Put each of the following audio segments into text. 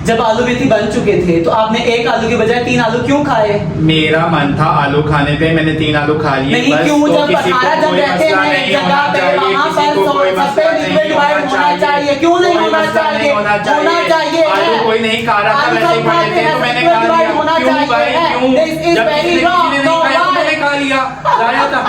जब आलू मेथी बन चुके थे तो आपने एक आलू की बजाय 3 आलू क्यों खाए? मेरा मन था आलू खाने पे, मैंने 3 आलू खा लिए। नहीं बस, क्यों? तो जब किसी को खाना जब कोई रहते मसला हैं एक नहीं जगह होना पे चाहिए, वहाँ किसी पर को कोई सब मसला पे नहीं डिवाइड होना चाहिए। क्यों नहीं कोई होना मसला नहीं चाहिए? होना होना चाहिए। आलू कोई नहीं खा रहा था, वैसे ही पड़े थे तो मैंने खा लिया। क्यों भाई क्यों? जब किसी ने नहीं खाया तो मैंने खा लिया, लाया था।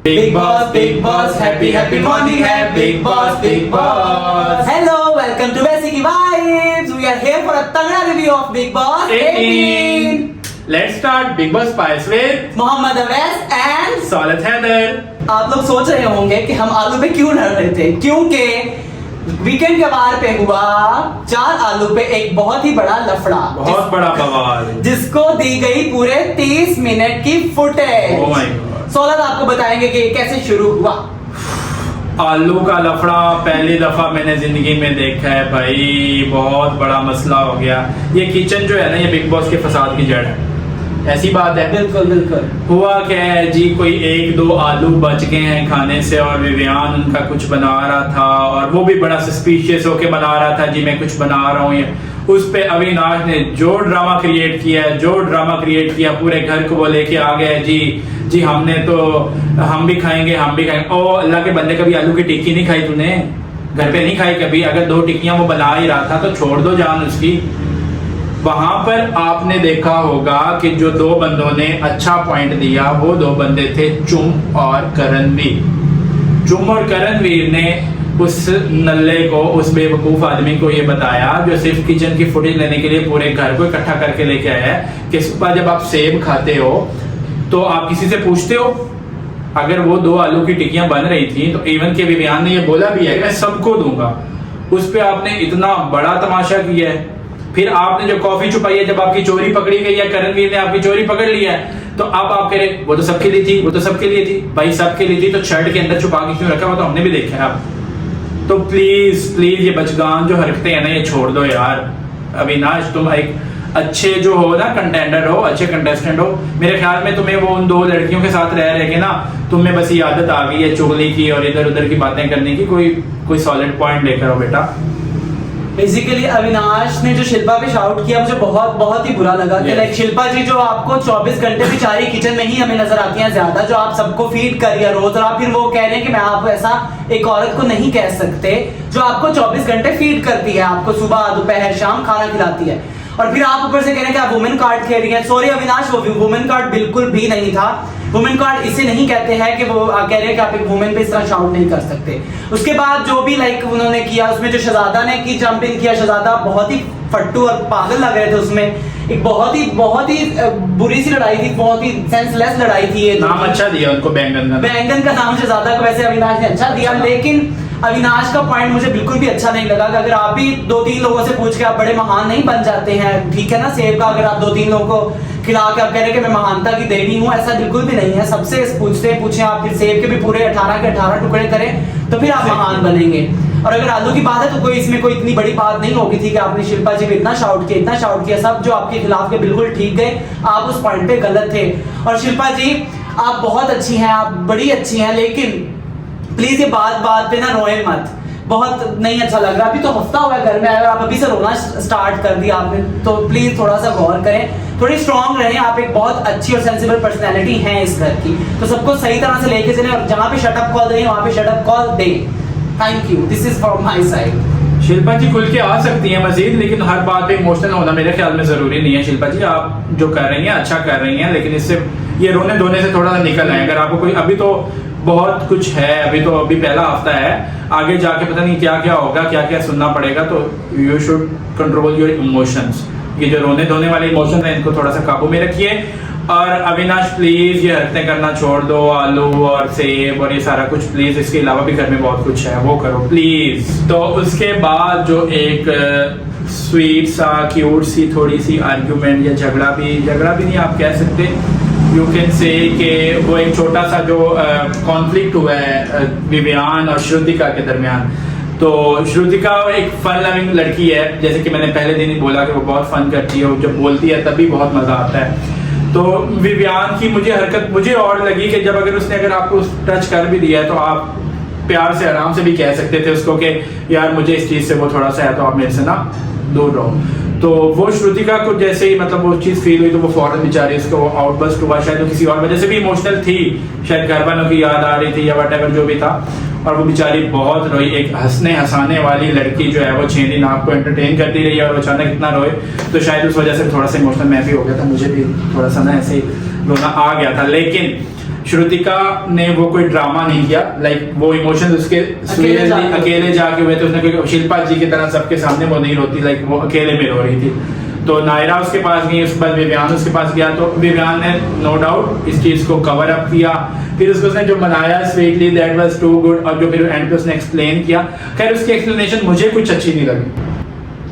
Big Boss happy happy morning है। Big Boss hello, welcome to basic vibes. We are here for a तगड़ा review of Big Boss 18। Let's start Big Boss spice with Mohammad Awais and Salat Haider. आप लोग सोच रहे होंगे कि हम आलू पे क्यों लड़ रहे थे, क्योंकि वीकेंड के बार पे हुआ 4 आलू पे एक बहुत ही बड़ा लफड़ा, बहुत बड़ा बवाल, जिसको दी गई पूरे 30 मिनट की फुटेज। Oh my God. सोलह आपको बताएंगे कि कैसे शुरू हुआ। आलू का लफड़ा पहली दफा मैंने जिंदगी में देखा है भाई, बहुत बड़ा मसला हो गया। ये किचन जो है ना, ये बिग बॉस के फसाद की जड़ है, ऐसी बात है। बिल्कुल बिल्कुल। हुआ क्या है जी, कोई 1-2 आलू बच गए हैं खाने से और विवियान उनका कुछ बना रहा था और वो भी बड़ा सस्पिशियस होके बना रहा था, जी मैं कुछ बना रहा हूँ। उस पे अविनाश ने जो ड्रामा क्रिएट किया, पूरे घर को वो लेके आ गया जी हमने तो हम भी खाएंगे। ओ अल्लाह के बंदे, कभी आलू की टिक्की नहीं खाई तूने? घर पे नहीं खाई कभी? अगर 2 टिक्कियां वो बना ही रहा था तो छोड़ दो जान उसकी। वहां पर आपने देखा होगा कि जो 2 बंदों ने अच्छा पॉइंट दिया, वो 2 बंदे थे चुम और करणवीर। चुम और करणवीर ने उस नल्ले को, उस बेवकूफ आदमी को ये बताया जो सिर्फ किचन की फुटेज लेने के लिए पूरे घर को इकट्ठा करके लेके आया है कि सुबह जब आप सेब खाते हो तो आप किसी से पूछते हो? अगर वो 2 आलू की टिक्कियां बन रही थी तो इवन के विवियान ने ये बोला भी है कि मैं सबको दूंगा। उस पे आपने इतना बड़ा तमाशा किया है। फिर आपने जो कॉफी छुपाई है, जब आपकी चोरी पकड़ी गई है, करणवीर ने आपकी चोरी पकड़ लिया है, तो अब आप कह रहे वो तो सबके लिए थी, वो तो सबके लिए थी। भाई सबके लिए थी तो शर्ट के अंदर छुपा के क्यों रखा? वो तो हमने भी देखा है। अब तो प्लीज ये बचगान जो हरकतें हैं ना, ये छोड़ दो यार। अविनाश, तुम एक अच्छे जो हो ना कंटेंडर हो, अच्छे कंटेस्टेंट हो, मेरे ख्याल में तुम्हें वो उन 2 लड़कियों के साथ रह के ना, तुम्हें बस ये आदत आ गई है चुगली की और इधर उधर की बातें करने की। कोई सॉलिड पॉइंट लेकर आओ बेटा। बेसिकली अविनाश ने जो शिल्पा पे शाउट किया, मुझे बहुत ही बुरा लगा कि लाइक शिल्पा जी जो आपको 24 घंटे बेचारी किचन में ही हमें नजर आती हैं ज्यादा, जो आप सबको फीड कर रही है रोज, और आप फिर वो कह रहे हैं कि मैं आप ऐसा एक औरत को नहीं कह सकते जो आपको 24 घंटे फीड करती है, आपको सुबह दोपहर शाम खाना खिलाती है, और फिर आप ऊपर से कह रहे हैं कि आप वुमेन कार्ड खेल रही हैं। सॉरी अविनाश, वो वुमेन कार्ड बिल्कुल भी नहीं था। वुमेन कार्ड इसे नहीं कहते हैं कि वो कह रहे हैं कि आप एक वुमेन पे इस तरह शाउट नहीं कर सकते। उसके बाद जो भी लाइक उन्होंने किया, उसमें जो शहजादा ने की जंप इन किया, शहजादा बहुत ही फट्टू और पागल लग रहे थे उसमें। एक बहुत ही बुरी सी लड़ाई थी, बहुत ही सेंसलेस लड़ाई थी। ये नाम अच्छा दिया उनको, बैंगन का नाम शहजादा को वैसे अविनाश ने अच्छा दिया, लेकिन अविनाश का पॉइंट मुझे बिल्कुल भी अच्छा नहीं लगा कि अगर आप भी 2-3 लोगों से पूछ के आप बड़े महान नहीं बन जाते हैं, ठीक है ना। सेब का अगर आप 2-3 लोगों को खिला के आप कह रहे हैं कि मैं महानता की देवी हूँ, ऐसा बिल्कुल भी नहीं है। सबसे पूछे आप, फिर सेब के भी पूरे 18 के 18 टुकड़े करें तो फिर आप महान बनेंगे। और अगर आलू की बात है तो इसमें कोई इतनी बड़ी बात नहीं होगी थी कि आपने शिल्पा जी पे इतना शाउट किया। सब जो आपके खिलाफ के बिल्कुल ठीक गए, आप उस पॉइंट पे गलत थे। और शिल्पा जी आप बहुत अच्छी हैं, आप बड़ी अच्छी हैं, लेकिन प्लीज ये बात पे ना रोए मत। बहुत नहीं अच्छा लग रहा। अभी तो हफ्ता हुआ घर में, अगर आप अभी से रोना स्टार्ट कर दिया आपने तो प्लीज थोड़ा सा गौर करें, थोड़ी स्ट्रांग रहें। आप एक बहुत अच्छी और सेंसिबल पर्सनैलिटी हैं इस घर की, तो सबको सही तरह से लेके चलें, और जहाँ पे शटअप कॉल दें वहाँ पे शटअप कॉल दें। Thank you, this is from my side. Shilpa ji खुल के आ सकती हैं मजीद, लेकिन हर बात पे इमोशनल होना मेरे ख्याल में जरूरी नहीं है। शिल्पा जी आप जो कर रही हैं अच्छा कर रही हैं, लेकिन इससे ये रोने धोने से थोड़ा सा निकल आए। अगर आपको कोई, अभी तो बहुत कुछ है, अभी पहला हफ्ता है, आगे जाके पता नहीं क्या क्या होगा, क्या क्या सुनना पड़ेगा, तो you should control your emotions. ये जो रोने धोने वाले इमोशन है इनको थोड़ा सा काबू में रखिए। और अविनाश प्लीज ये हरकतें करना छोड़ दो, आलू और सेब और ये सारा कुछ प्लीज, इसके अलावा भी घर में बहुत कुछ है वो करो प्लीज। तो उसके बाद जो एक स्वीट सा क्यूट सी थोड़ी सी आर्ग्यूमेंट या झगड़ा भी नहीं आप कह सकते, यू कैन से कि वो एक छोटा सा जो कॉन्फ्लिक्ट हुआ है विवियान और श्रुतिका के दरमियान। तो श्रुतिका एक फन लविंग लड़की है, जैसे कि मैंने पहले दिन ही बोला कि वो बहुत फन करती है, जब बोलती है तभी बहुत मजा आता है। तो विवियान की मुझे हरकत मुझे और लगी कि जब अगर उसने आपको टच कर भी दिया है तो आप प्यार से आराम से भी कह सकते थे उसको कि यार मुझे इस चीज़ से वो थोड़ा सा है तो आप मेरे से ना दूर रहो। तो वो श्रुतिका को जैसे ही मतलब वो चीज़ फील हुई तो वो फौरन बेचारी उसको आउटबस्ट हुआ, शायद वो किसी और वजह से भी इमोशनल थी, शायद घर वालों की याद आ रही थी या वट जो भी था, और वो बेचारी बहुत रोई। एक हंसने हंसाने वाली लड़की जो है वो 6 दिन आपको एंटरटेन करती रही और अचानक इतना रोए, तो शायद उस वजह से थोड़ा सा इमोशनल मैं भी हो गया था, मुझे भी थोड़ा सा ना ऐसे रोना आ गया था। लेकिन श्रुतिका ने वो कोई ड्रामा नहीं किया, लाइक वो इमोशंस उसके अकेले जाके हुए थे, उसने कोई शिल्पा जी की तरह सबके सामने वो नहीं रोती, लाइक वो अकेले में रो रही थी। तो नायरा उसके पास गई, उसके बाद विवियान उसके पास गया, तो विवियान ने नो डाउट इस चीज को कवर अप किया। फिर उसने जो मनाया sweetly, that was too good, और जो फिर एंड पे उसने एक्सप्लेन किया, खैर उसकी एक्सप्लेनेशन मुझे कुछ अच्छी नहीं लगी,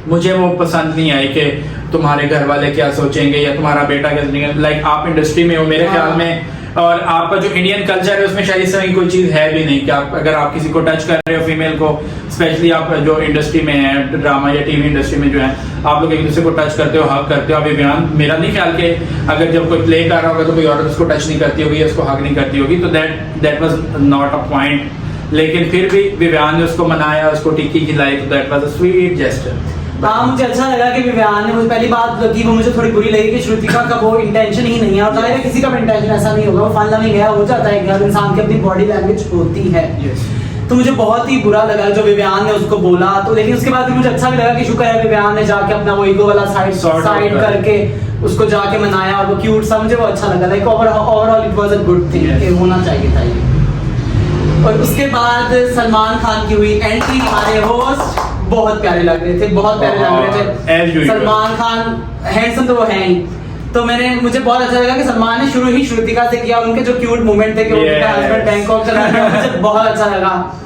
मुझे वो पसंद नहीं आई कि तुम्हारे घर वाले क्या सोचेंगे या तुम्हारा बेटा क्या सोचेंगे। लाइक आप इंडस्ट्री में हो मेरे ख्याल में, और आपका जो इंडियन कल्चर है उसमें शायद इस तरह की कोई चीज़ है भी नहीं कि आप अगर आप किसी को टच कर रहे हो, फीमेल को स्पेशली, आप जो इंडस्ट्री में है ड्रामा या टीवी इंडस्ट्री में जो है, आप लोग एक दूसरे को टच करते हो, हक करते हो। अभी बयान मेरा नहीं ख्याल कि अगर जब कोई प्ले कर रहा होगा तो कोई औरत उसको टच नहीं करती होगी या उसको हक नहीं करती होगी, तो that was not a point. लेकिन फिर भी विवियान ने उसको मनाया, उसको टिक्की खिलाई, तो that was a sweet gesture. हाँ, मुझे अच्छा लगा कि विवियान ने, मुझे पहली बात लगी वो मुझे थोड़ी बुरी लगी कि श्रुतिका का वो इंटेंशन ही नहीं है, और जाहिर है किसी का भी इंटेंशन ऐसा नहीं होगा, वो फन लविंग है, हो जाता है कि हर इंसान की अपनी बॉडी लैंग्वेज होती है। तो मुझे बहुत ही बुरा लगा जो विवियान ने उसको बोला, तो लेकिन उसके बाद मुझे अच्छा भी लगा कि शुक्र है विवियान ने जाके अपना वो ईगो वाला साइड करके उसको जाके मनाया, और वो क्यूट सा, मुझे वो अच्छा लगा। Like overall it was a good thing कि होना चाहिए था ये। और उसके बाद सलमान खान की हुई एंट्री, हमारे होस्ट बहुत प्यारे लग रहे थे, बहुत प्यारे लग रहे थे। सलमान खान हैंडसम तो वो है ही, तो मुझे बहुत अच्छा लगा कि सलमान ने शुरू ही श्रुतिका से किया, उनके जो क्यूट मोमेंट थे कि उनका हस्बैंड बैंकॉक चला गया, मुझे बहुत अच्छा लगा।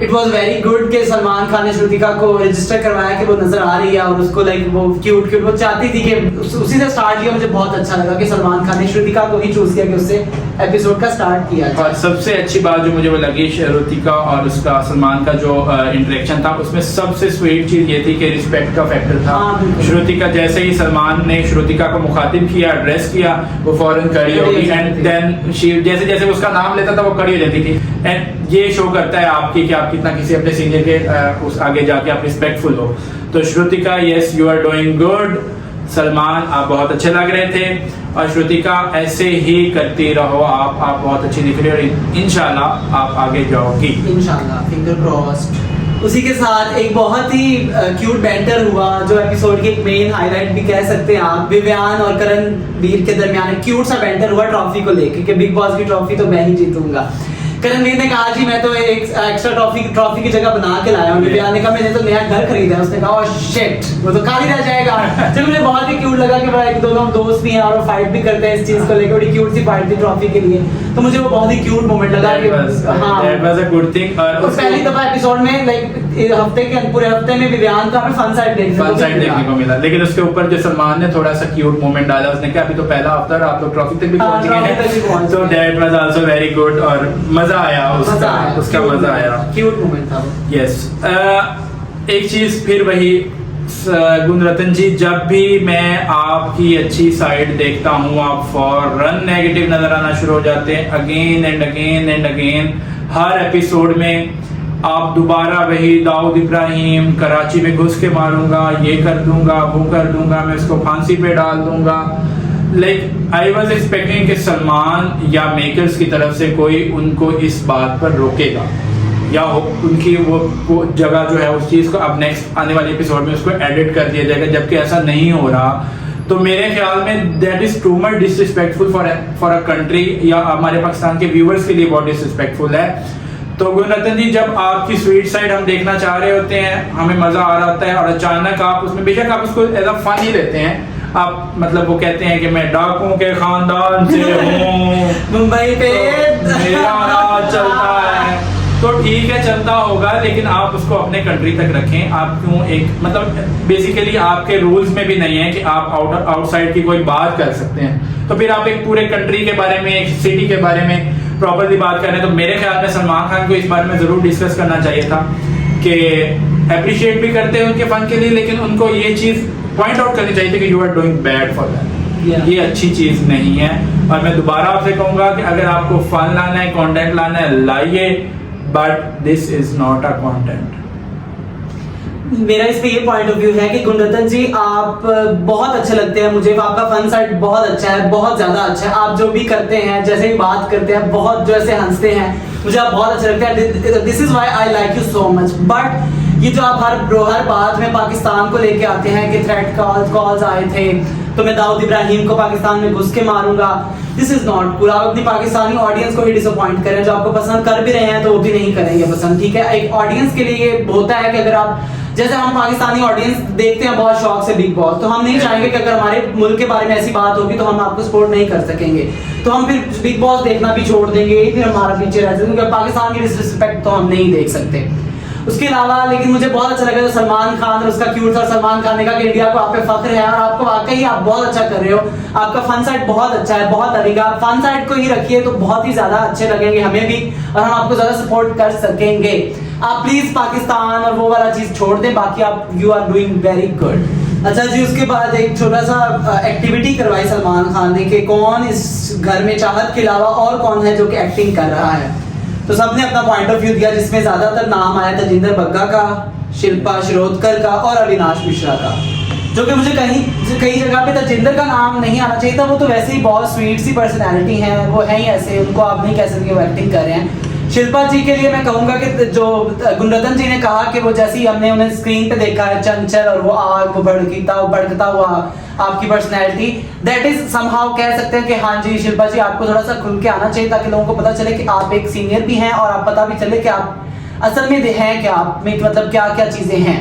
इट वाज वेरी गुड कि सलमान खान ने श्रुतिका को रजिस्टर करवाया कि वो नजर आ रही है, और उसको लाइक वो क्यूट वो चाहती थी कि उसी से स्टार्ट किया। मुझे बहुत अच्छा लगा कि सलमान खान ने श्रुतिका को ही चूज किया कि उससे एपिसोड का स्टार्ट किया। और सबसे अच्छी बात जो मुझे वो लगी श्रुतिका और उसका सलमान का जो इंटरेक्शन था, उसमें सबसे स्वीट चीज ये थी कि रिस्पेक्ट का फैक्टर था। श्रुतिका जैसे ही सलमान ने श्रुतिका को मुखातिब किया, एड्रेस किया, वो फौरन खड़ी होगी, एंड देन जैसे जैसे उसका नाम लेता था वो खड़ी हो जाती थी। एंड ये शो करता है आपकी कि आप कितना किसी अपने सीनियर के उस आगे जाके आप रिस्पेक्टफुल हो। तो Shrutika, yes you are doing good. Salman, आप बहुत अच्छे लग रहे थे, और श्रुतिका ऐसे ही करती रहो, आप बहुत अच्छी दिख रही हो, और इंशाल्लाह आप आगे जाओगी, इंशाल्लाह, फिंगर क्रॉस्ड। उसी के साथ एक बहुत ही क्यूट बैंटर हुआ, जो एपिसोड की एक मेन हाईलाइट भी कह सकते हैं आप। विवियान और करण वीर के दरमियान क्यूट सा बैंटर हुआ ट्रॉफी को लेके कि बिग बॉस की ट्रॉफी तो मैं ही जीतूंगा। करणवीर ने कहा जी मैं तो एक एक्स्ट्रा ट्रॉफी की जगह बना के लाया हूँ। विवियान ने कहा मैंने तो नया घर खरीदा है। उसने कहा ओह शिट, वो तो खाली रह जाएगा। चलो, मुझे बहुत ही क्यूट लगा कि भाई दोनों दोस्त भी हैं और फाइट भी करते हैं इस चीज को लेकर। बड़ी क्यूट सी फाइट थी ट्रॉफी के लिए, तो मुझे वो बहुत ही क्यूट मोमेंट लगा कि हाँ, that was a good thing। और पहली दफा एपिसोड में लाइक हफ्ते के पूरे हफ्ते में विवियान का हमें फन साइड देखने को मिला। लेकिन उसके ऊपर जो सलमान ने थोड़ा सा क्यूट मोमेंट डाला, उसने कहा अभी तो पहला हफ्ता है, आप लोग ट्रॉफी तक भी पहुंच गए हैं, तो that was also very good, और मजा आया उसका मजा आया, क्यूट मोमेंट था। यस। एक चीज फिर वही गुणरत्न जी, जब भी मैं आपकी अच्छी साइड देखता हूँ आप फौरन नेगेटिव नजर आना शुरू हो जाते हैं, again and again and again. Her episode में आप दोबारा वही दाऊद इब्राहिम कराची में घुस के मारूंगा, ये कर दूंगा, वो कर दूंगा, मैं उसको फांसी पे डाल दूंगा। लाइक आई वॉज एक्सपेक्टिंग कि सलमान या मेकर्स की तरफ से कोई उनको इस बात पर रोकेगा, या उनकी वो जगह जो है उस चीज को अब नेक्स्ट आने वाले एपिसोड में उसको एडिट कर दिया जाएगा, जबकि ऐसा नहीं हो रहा। तो मेरे ख्याल में that is too much disrespectful for a country, या हमारे पाकिस्तान के व्यूअर्स के लिए बहुत डिसरिस्पेक्टफुल है। तो गुणरत्न जी, जब आपकी स्वीट साइड हम देखना चाह रहे होते हैं, हमें मजा आ रहा होता है, और अचानक आप उसमें, बेशक आप उसको एज अ फन ही लेते हैं, आप मतलब वो कहते हैं कि मैं डाकुओं के खानदान से हूँ, मुंबई पे मेरा राज चलता है, तो ठीक है चलता होगा, लेकिन आप उसको अपने कंट्री तक रखें। आप क्यों एक मतलब बेसिकली आपके रूल्स में भी नहीं है कि आप आउटसाइड की कोई बात कर सकते हैं, तो फिर आप एक पूरे कंट्री के बारे में, एक सिटी के बारे में प्रॉपरली बात कर रहे हैं। तो मेरे ख्याल में सलमान खान को इस बारे में जरूर डिस्कस करना चाहिए था कि अप्रिशिएट भी करते हैं उनके फन के लिए, लेकिन उनको ये चीज पॉइंट आउट करनी चाहिए थी कि you are doing bad for that, ये अच्छी चीज नहीं है। और मैं दोबारा आपसे कहूंगा कि अगर आपको फन लाना है, कंटेंट लाना है, लाइए, but this is not a content. मेरा इस पे ये पॉइंट ऑफ व्यू है कि गुणरत्न जी आप बहुत अच्छे लगते हैं मुझे, आपका फन साइड बहुत अच्छा है, बहुत ज्यादा अच्छा है। आप जो भी करते हैं, जैसे भी बात करते हैं, बहुत जैसे हंसते हैं, मुझे आप बहुत अच्छे लगते हैं। This is why I like you so much. But ये जो आप हर बात में पाकिस्तान को लेके आते हैं कि थ्रेट कॉल्स आए थे तो मैं दाऊद इब्राहिम को पाकिस्तान में घुस के मारूंगा, दिस इज नॉट कूल। आप अपनी पाकिस्तानी ऑडियंस को ही डिसअपॉइंट करें, जो आपको पसंद कर भी रहे हैं तो वो भी नहीं करेंगे पसंद, ठीक है। एक ऑडियंस के लिए ये होता है कि अगर आप, जैसे हम पाकिस्तानी ऑडियंस देखते हैं बहुत शौक से बिग बॉस, तो हम नहीं चाहेंगे कि अगर हमारे मुल्क के बारे में ऐसी बात होगी तो हम आपको सपोर्ट नहीं कर सकेंगे, तो हम फिर बिग बॉस देखना भी छोड़ देंगे, फिर हमारा पीछे रह जाएंगे, क्योंकि पाकिस्तान की डिसरिस्पेक्ट तो हम नहीं देख सकते। उसके अलावा लेकिन मुझे बहुत अच्छा लगा जो सलमान खान और उसका क्यूट था, सलमान खान ने कहा कि इंडिया को आप पे फख्र है और आपको वाकई आप बहुत अच्छा कर रहे हो, आपका फन साइड बहुत अच्छा है, बहुत लगेगा, आप फन साइड को ही रखिए तो बहुत ही ज्यादा अच्छे लगेंगे हमें भी और हम आपको ज्यादा सपोर्ट कर सकेंगे। आप प्लीज पाकिस्तान और वो वाला चीज छोड़ दें, बाकी आप you are doing very good. अच्छा जी, उसके बाद एक छोटा सा एक्टिविटी करवाई सलमान खान ने कि कौन इस घर में चाहत के अलावा और कौन है जो कि एक्टिंग कर रहा है, तो सबने अपना पॉइंट ऑफ व्यू दिया, जिसमें ज्यादातर नाम आया तजिंदर बग्गा का, शिल्पा शिरोडकर का और अविनाश मिश्रा का, जो कि मुझे कई जगह पे तजिंदर का नाम नहीं आना चाहिए था। वो तो वैसे ही बहुत स्वीट सी पर्सनैलिटी है, वो है ही ऐसे, उनको आप नहीं कह सकते वो एक्टिंग कर रहे हैं। शिल्पा जी के लिए मैं कहूंगा कि जो गुणरत्न जी ने कहा कि वो जैसे ही हमने उन्हें स्क्रीन पे देखा है चंचल और वो आग को भड़कता हुआ आपकी पर्सनैलिटी, दैट इज समहाउ कह सकते हैं कि हाँ जी शिल्पा जी आपको थोड़ा सा खुल के आना चाहिए ताकि लोगों को पता चले कि आप एक सीनियर भी हैं और आप पता भी चले कि आप असल में हैं क्या, आप में मतलब क्या क्या चीजें हैं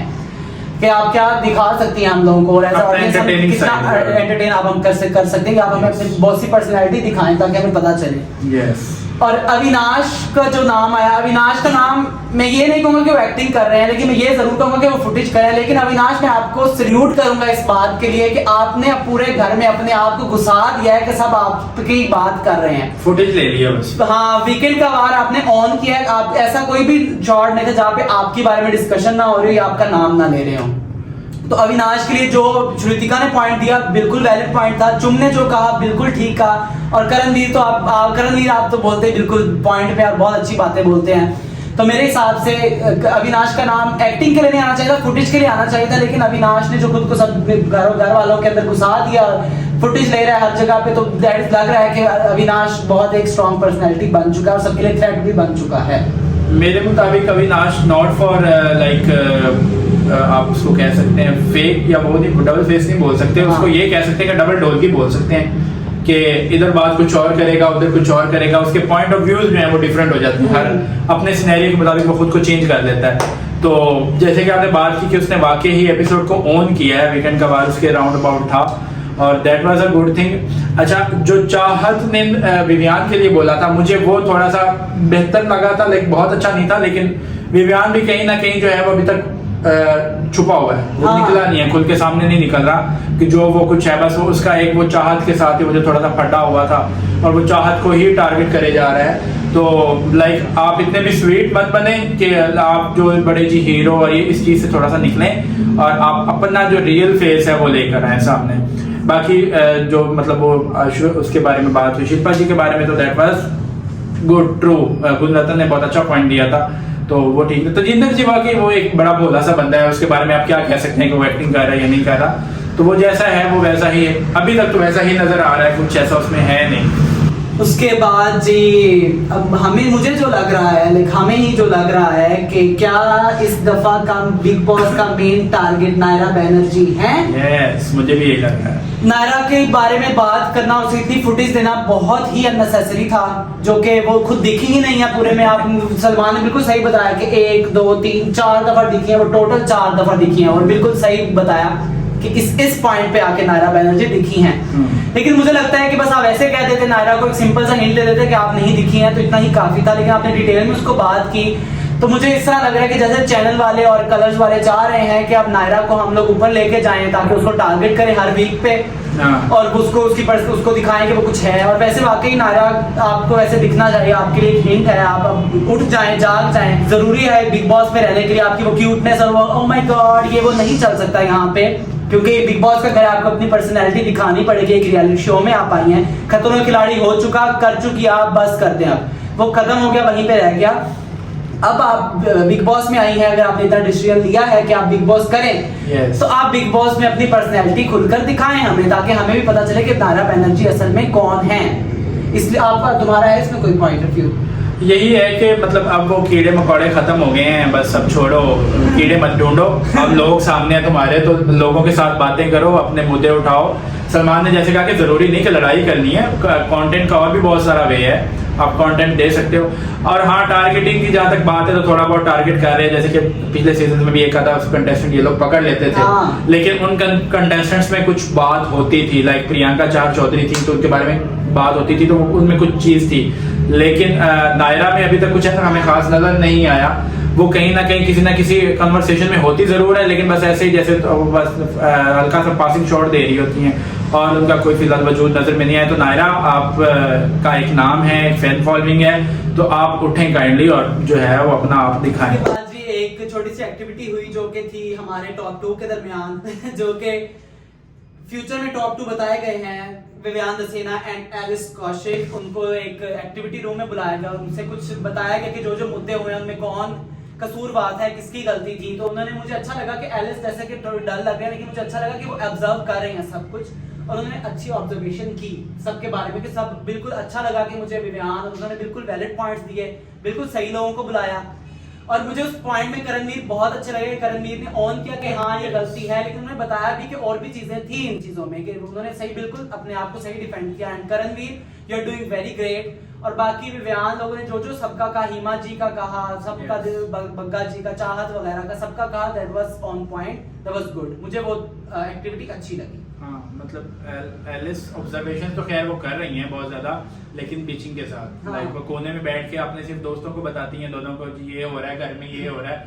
कि आप क्या दिखा सकती हैं हम लोगों को, और ऐसा कितना एंटरटेन आप हम कर सकते हैं कि आप हमें अपनी बहुत सी पर्सनैलिटी दिखाएं ताकि हमें पता चले। Yes. और अविनाश का जो नाम आया, अविनाश का नाम मैं ये नहीं कहूंगा कि वो एक्टिंग कर रहे हैं, लेकिन मैं ये जरूर कहूंगा कि वो फुटेज कर रहे हैं। लेकिन अविनाश मैं आपको सल्यूट करूंगा इस बात के लिए कि आपने पूरे घर में अपने आप को घुसा दिया है कि सब आपकी बात कर रहे हैं, फुटेज ले लिया बस। हाँ, वीकेंड का वार आपने ऑन किया है, आप ऐसा कोई भी शॉट नहीं था जहाँ पे आपके बारे में डिस्कशन ना हो रही हो, आपका नाम ना ले रहे हो। तो अविनाश के लिए जो श्रुतिका ने पॉइंट दिया बिल्कुल वैलिड पॉइंट था, चुम ने जो कहा बिल्कुल ठीक कहा, और करणवीर तो आप तो बोलते हैं बिल्कुल पॉइंट पे और बहुत अच्छी बातें बोलते हैं। तो मेरे हिसाब से अविनाश का नाम एक्टिंग के लिए नहीं आना चाहिए था, फुटेज के लिए आना चाहिए था, लेकिन अविनाश ने जो खुद को सब घर वालों के अंदर घुसा दिया, फुटेज ले रहा है हर जगह पे, तो दैट लग रहा है कि अविनाश बहुत एक स्ट्रॉन्ग पर्सनैलिटी बन चुका है और सबके लिए थ्रेट भी बन चुका है। मेरे मुताबिक अविनाश नॉट फॉर लाइक आप उसको कह सकते हैं फेक, या वो नहीं, डबल फेस नहीं बोल सकते, उसको ये कह सकते हैं कि डबल डोल की बोल सकते हैं कि इधर बात कुछ और करेगा उधर कुछ और करेगा, उसके पॉइंट ऑफ व्यूज जो है वो डिफरेंट हो जाते हैं, हर अपने सिनेरियो के मुताबिक वो खुद को चेंज कर लेता है। तो जैसे कि आपने बात की कि उसने वाकई ही एपिसोड को ऑन किया है, वीकेंड का बार उसके राउंड अबाउट था और that was a good thing. अच्छा, जो चाहत ने विवियान के लिए बोला था, मुझे वो थोड़ा सा बेहतर लगा था, लाइक बहुत अच्छा नहीं था, लेकिन विवियान भी कहीं ना कहीं जो है वो अभी तक छुपा हुआ है, वो निकला नहीं है, खुल के सामने नहीं निकल रहा कि जो वो कुछ है, बस वो उसका एक वो चाहत के साथ ही मुझे थोड़ा सा फटा हुआ था और वो चाहत को ही टारगेट करे जा रहा है। तो लाइक आप इतने भी स्वीट मत बने कि आप जो बड़े जी हीरो और ये इस चीज से थोड़ा सा निकलें और आप अपना जो रियल फेस है वो लेकर आए सामने। बाकी जो मतलब वो उसके बारे में बात हुई, शिल्पा जी के बारे में, तो that was good, true, Gunratan ने बहुत अच्छा पॉइंट दिया था, तो वो ठीक है। तजिंदर जी वाकई वो एक बड़ा भोला सा बंदा है, उसके बारे में आप क्या कह सकते हैं कि वो एक्टिंग कर रहा है या नहीं कर रहा, तो वो जैसा है वो वैसा ही है, अभी तक तो वैसा ही नजर आ रहा है, कुछ ऐसा उसमें है नहीं। उसके बाद जी अब मुझे जो लग रहा है, लाइक हमें ही जो लग रहा है कि क्या इस दफा का बिग बॉस का मेन टारगेट नायरा बैनर्जी है। यस, मुझे भी यही लग रहा है। नायरा के बारे में बात करना, उसे इतनी फुटेज देना बहुत ही अननेसेसरी था, जो कि वो खुद दिखी ही नहीं है पूरे में। आप सलमान ने बिल्कुल सही बताया कि 1 2 3 4 दफा दिखी है, वो टोटल 4 दफा दिखी है, और बिल्कुल सही बताया कि इस पॉइंट पे आके नायरा बैनर्जी दिखी हैं। लेकिन मुझे लगता है कि बस आप ऐसे कह देते, नायरा को एक सिंपल सा हिंट दे देते कि आप नहीं दिखी हैं, तो इतना ही काफी था। लेकिन आपने डिटेल में उसको बात की, तो मुझे इस तरह लग रहा है कि जैसे चैनल वाले और कलर्स वाले चाह रहे हैं कि अब नायरा को हम लोग ऊपर लेके जाएं ताकि उसको टारगेट करें हर वीक पे और उसको दिखाएं कि वो कुछ है। और वैसे वाकई नायरा आपको वैसे दिखना चाहिए, आपके लिए एक हिंट है, आप अब उठ जाएं, जाग जाएं। जरूरी है बिग बॉस पे रहने के लिए आपकी वो क्यूटनेस और वो ओह माय गॉड ये वो नहीं चल सकता यहाँ पे, क्योंकि बिग बॉस का घर आपको अपनी पर्सनैलिटी दिखानी पड़ेगी। एक रियलिटी शो में आप आई हैं, खतरों खिलाड़ी हो चुका, कर चुकी, आप बस कर दें, अब वो खत्म हो गया, वहीं पे रह गया। अब आप बिग बॉस में आई हैं, अगर आपने इतना डिसीजन लिया है कि आप बिग बॉस करें, Yes. तो आप बिग बॉस में अपनी पर्सनैलिटी खुलकर दिखाएं हमें, ताकि हमें भी पता चले कि नायरा बनर्जी असल में कौन है। इसलिए आपका तुम्हारा है इसमें कोई पॉइंट ऑफ व्यू? यही है कि मतलब अब वो कीड़े मकोड़े खत्म हो गए हैं, बस अब छोड़ो, कीड़े मत ढूंढो, अब लोग सामने हैं तुम्हारे, तो लोगों के साथ बातें करो, अपने मुद्दे उठाओ। सलमान ने जैसे कहा कि जरूरी नहीं कि लड़ाई करनी है, कंटेंट का और भी बहुत सारा वे है, आप कंटेंट दे सकते हो। और हाँ, टारगेटिंग की जहाँ तक बात है तो थोड़ा बहुत टारगेट कर रहे हैं, जैसे कि पिछले सीजन में भी एक आधा कंटेस्टेंट ये लोग पकड़ लेते थे, हाँ। लेकिन उन कंटेस्टेंट्स में कुछ बात होती थी, लाइक प्रियंका चार चौधरी थी तो उनके बारे में बात होती थी, तो उनमें कुछ चीज थी। लेकिन नायरा में अभी तक कुछ ऐसा हमें खास नजर नहीं आया। वो कहीं ना कहीं किसी ना किसी कन्वर्सेशन में होती जरूर है, लेकिन बस ऐसे ही जैसे तो बस हल्का सा पासिंग शॉट दे रही होती हैं और उनका कोई फिलहाल वजूद नजर में नहीं आया। तो नायरा आप का एक नाम है, एक फैन फॉलोइंग है, तो आप उठें काइंडली और जो है वो अपना आप दिखाएं। उसके बाद जी एक छोटी सी एक्टिविटी हुई जो कि थी हमारे टॉप 2 के दरमियान जो कि फ्यूचर में टॉप 2 बताए गए हैं, विवियान दसीना एंड एलिस कौशिक। उनको एक एक्टिविटी रूम में बुलाया गया, उनसे कुछ बताया गया कि जो जो मुद्दे हुए हैं उनमें कौन कसूरवार है, किसकी गलती थी। तो उन्होंने, मुझे अच्छा लगा कि एलिस जैसे कि थोड़ी डर लग रहा है, लेकिन मुझे अच्छा लगा कि वो ऑब्जर्व कर रहे हैं सब कुछ, और उन्होंने अच्छी ऑब्जर्वेशन की सबके बारे में कि सब बिल्कुल अच्छा लगा कि मुझे विवियान, उन्होंने बिल्कुल वैलिड पॉइंट्स दिए, बिल्कुल सही लोगों को बुलाया। और मुझे उस पॉइंट में करणवीर बहुत अच्छे लगे। करणवीर ने ऑन किया कि हाँ ये गलती है, लेकिन उन्होंने बताया भी कि और भी चीजें थी इन चीजों में, कि उन्होंने सही बिल्कुल अपने आप को सही डिफेंड किया। And Karanveer you are doing very great. और बाकी विवियान लोगों ने जो जो सबका कहा, हिमा जी का कहा, सबका दिल, बग्गा जी का, चाहत वगैरह का सबका कहा, that was on point, that was good. मुझे वो एक्टिविटी अच्छी लगी। हाँ, मतलब एलिस ऑब्जर्वेशन तो खैर वो कर रही हैं बहुत ज्यादा, लेकिन बीचिंग के साथ, हाँ। लाइक वो कोने में बैठ के अपने सिर्फ दोस्तों को बताती हैं, दोनों को जी ये हो रहा है घर में, ये हो रहा है।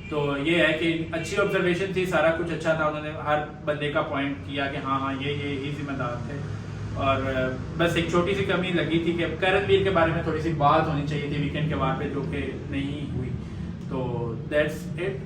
तो ये है कि अच्छी ऑब्जर्वेशन थी, सारा कुछ अच्छा था, उन्होंने हर बंदे का पॉइंट किया कि हाँ हाँ ये ही जिम्मेदार थे। और बस एक छोटी सी कमी लगी थी कि करणवीर के बारे में थोड़ी सी बात होनी चाहिए थी वीकेंड के बाद पे, जो कि नहीं हुई। तो दैट्स इट।